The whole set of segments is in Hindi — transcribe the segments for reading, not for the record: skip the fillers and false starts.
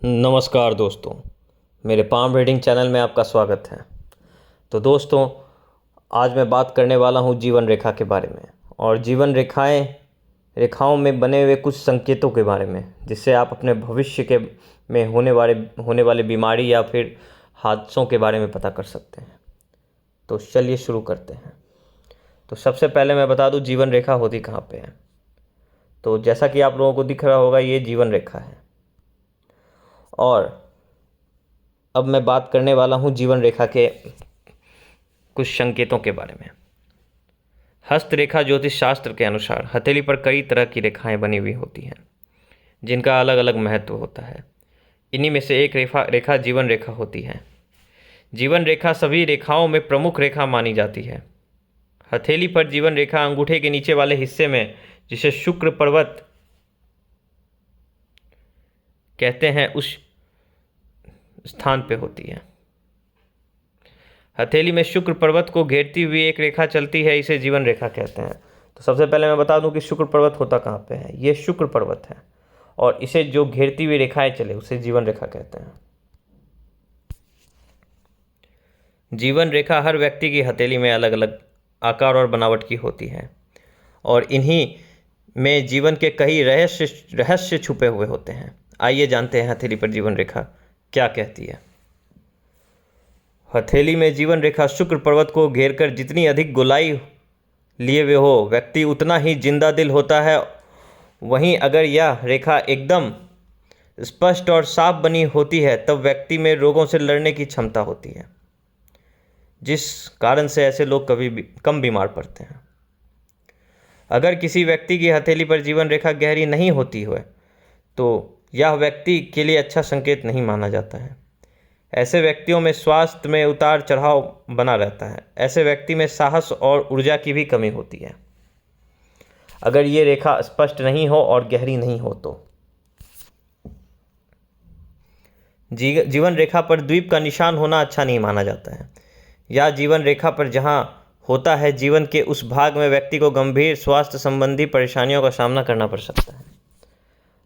नमस्कार दोस्तों, मेरे पाम रीडिंग चैनल में आपका स्वागत है। तो दोस्तों, आज मैं बात करने वाला हूँ जीवन रेखा के बारे में और जीवन रेखाओं में बने हुए कुछ संकेतों के बारे में, जिससे आप अपने भविष्य के में होने वाले बीमारी या फिर हादसों के बारे में पता कर सकते हैं। तो चलिए शुरू करते हैं। तो सबसे पहले मैं बता दूँ जीवन रेखा होती कहाँ पे है। तो जैसा कि आप लोगों को दिख रहा होगा, ये जीवन रेखा है। और अब मैं बात करने वाला हूँ जीवन रेखा के कुछ संकेतों के बारे में। हस्तरेखा ज्योतिष शास्त्र के अनुसार हथेली पर कई तरह की रेखाएं बनी हुई होती हैं, जिनका अलग अलग महत्व होता है। इन्हीं में से एक रेखा जीवन रेखा होती है। जीवन रेखा सभी रेखाओं में प्रमुख रेखा मानी जाती है। हथेली पर जीवन रेखा अंगूठे के नीचे वाले हिस्से में, जिसे शुक्र पर्वत कहते हैं, उस स्थान पे होती है। हथेली में शुक्र पर्वत को घेरती हुई एक रेखा चलती है, इसे जीवन रेखा कहते हैं। तो सबसे पहले मैं बता दूं कि शुक्र पर्वत होता कहाँ पे है। ये शुक्र पर्वत है और इसे जो घेरती हुई रेखाएं चले उसे जीवन रेखा कहते हैं। जीवन रेखा हर व्यक्ति की हथेली में अलग अलग आकार और बनावट की होती है और इन्हीं में जीवन के कई रहस्य छुपे हुए होते हैं। आइए जानते हैं हथेली पर जीवन रेखा क्या कहती है। हथेली में जीवन रेखा शुक्र पर्वत को घेरकर जितनी अधिक गोलाई लिए हुए हो, व्यक्ति उतना ही जिंदा दिल होता है। वहीं अगर यह रेखा एकदम स्पष्ट और साफ बनी होती है, तब व्यक्ति में रोगों से लड़ने की क्षमता होती है, जिस कारण से ऐसे लोग कभी भी कम बीमार पड़ते हैं। अगर किसी व्यक्ति की हथेली पर जीवन रेखा गहरी नहीं होती है, तो यह व्यक्ति के लिए अच्छा संकेत नहीं माना जाता है। ऐसे व्यक्तियों में स्वास्थ्य में उतार चढ़ाव बना रहता है। ऐसे व्यक्ति में साहस और ऊर्जा की भी कमी होती है, अगर ये रेखा स्पष्ट नहीं हो और गहरी नहीं हो तो। जीवन रेखा पर द्वीप का निशान होना अच्छा नहीं माना जाता है। या जीवन रेखा पर जहाँ होता है, जीवन के उस भाग में व्यक्ति को गंभीर स्वास्थ्य संबंधी परेशानियों का सामना करना पड़ सकता है।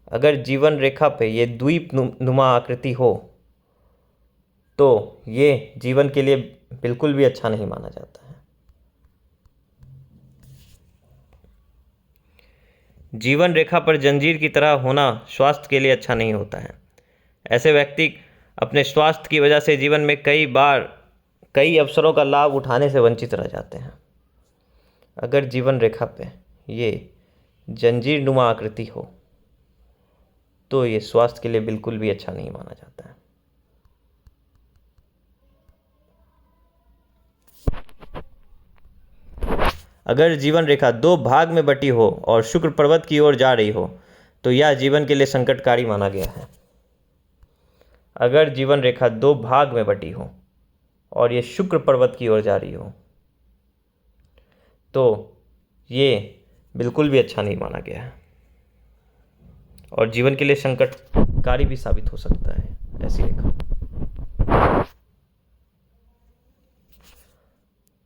अगर जीवन रेखा पे ये द्वीप नुमा आकृति हो तो ये जीवन के लिए बिल्कुल भी अच्छा नहीं माना जाता है। जीवन रेखा पर जंजीर की तरह होना स्वास्थ्य के लिए अच्छा नहीं होता है। ऐसे व्यक्ति अपने स्वास्थ्य की वजह से जीवन में कई अवसरों का लाभ उठाने से वंचित रह जाते हैं। अगर जीवन रेखा पे ये जंजीर नुमा आकृति हो तो ये स्वास्थ्य के लिए बिल्कुल भी अच्छा नहीं माना जाता है। अगर जीवन रेखा दो भाग में बटी हो और शुक्र पर्वत की ओर जा रही हो, तो यह जीवन के लिए संकटकारी माना गया है। अगर जीवन रेखा दो भाग में बटी हो और ये शुक्र पर्वत की ओर जा रही हो, तो ये बिल्कुल भी अच्छा नहीं माना गया है और जीवन के लिए संकटकारी भी साबित हो सकता है ऐसी रेखा।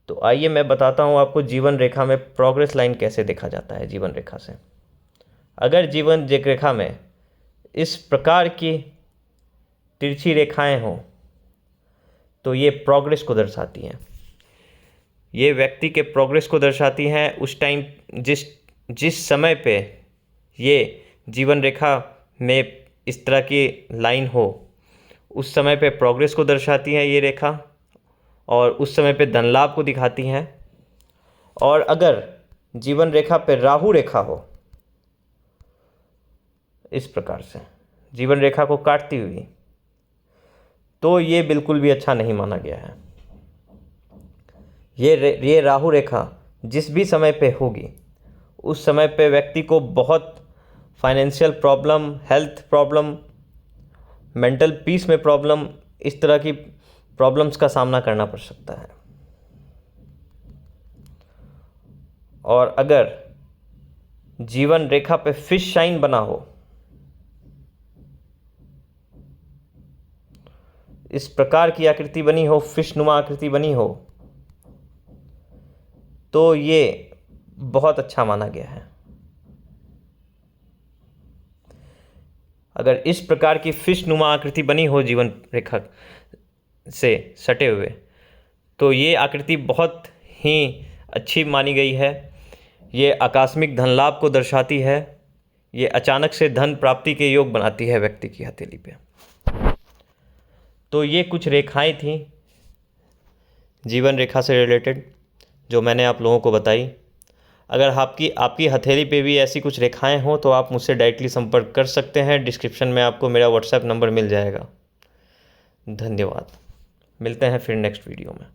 तो आइए मैं बताता हूँ आपको जीवन रेखा में प्रोग्रेस लाइन कैसे देखा जाता है। जीवन रेखा से अगर जीवन रेखा में इस प्रकार की तिरछी रेखाएं हों तो ये प्रोग्रेस को दर्शाती हैं। ये व्यक्ति के प्रोग्रेस को दर्शाती हैं। उस टाइम जिस समय पे ये जीवन रेखा में इस तरह की लाइन हो, उस समय पे प्रोग्रेस को दर्शाती हैं ये रेखा और उस समय पे धन लाभ को दिखाती हैं। और अगर जीवन रेखा पे राहु रेखा हो, इस प्रकार से जीवन रेखा को काटती हुई, तो ये बिल्कुल भी अच्छा नहीं माना गया है। ये राहु रेखा जिस भी समय पे होगी, उस समय पे व्यक्ति को बहुत financial problem, health problem, mental peace में प्रॉब्लम, इस तरह की प्रॉब्लम्स का सामना करना पड़ सकता है। और अगर जीवन रेखा पे फिश शाइन बना हो, इस प्रकार की आकृति बनी हो, फिश नुमा आकृति बनी हो, तो ये बहुत अच्छा माना गया है। अगर इस प्रकार की फिश नुमा आकृति बनी हो जीवन रेखा से सटे हुए, तो ये आकृति बहुत ही अच्छी मानी गई है। ये आकस्मिक धन लाभ को दर्शाती है। ये अचानक से धन प्राप्ति के योग बनाती है व्यक्ति की हथेली पे। तो ये कुछ रेखाएं थीं जीवन रेखा से रिलेटेड जो मैंने आप लोगों को बताई। अगर आपकी हथेली पे भी ऐसी कुछ रेखाएं हों तो आप मुझसे डायरेक्टली संपर्क कर सकते हैं। डिस्क्रिप्शन में आपको मेरा व्हाट्सएप नंबर मिल जाएगा। धन्यवाद। मिलते हैं फिर नेक्स्ट वीडियो में।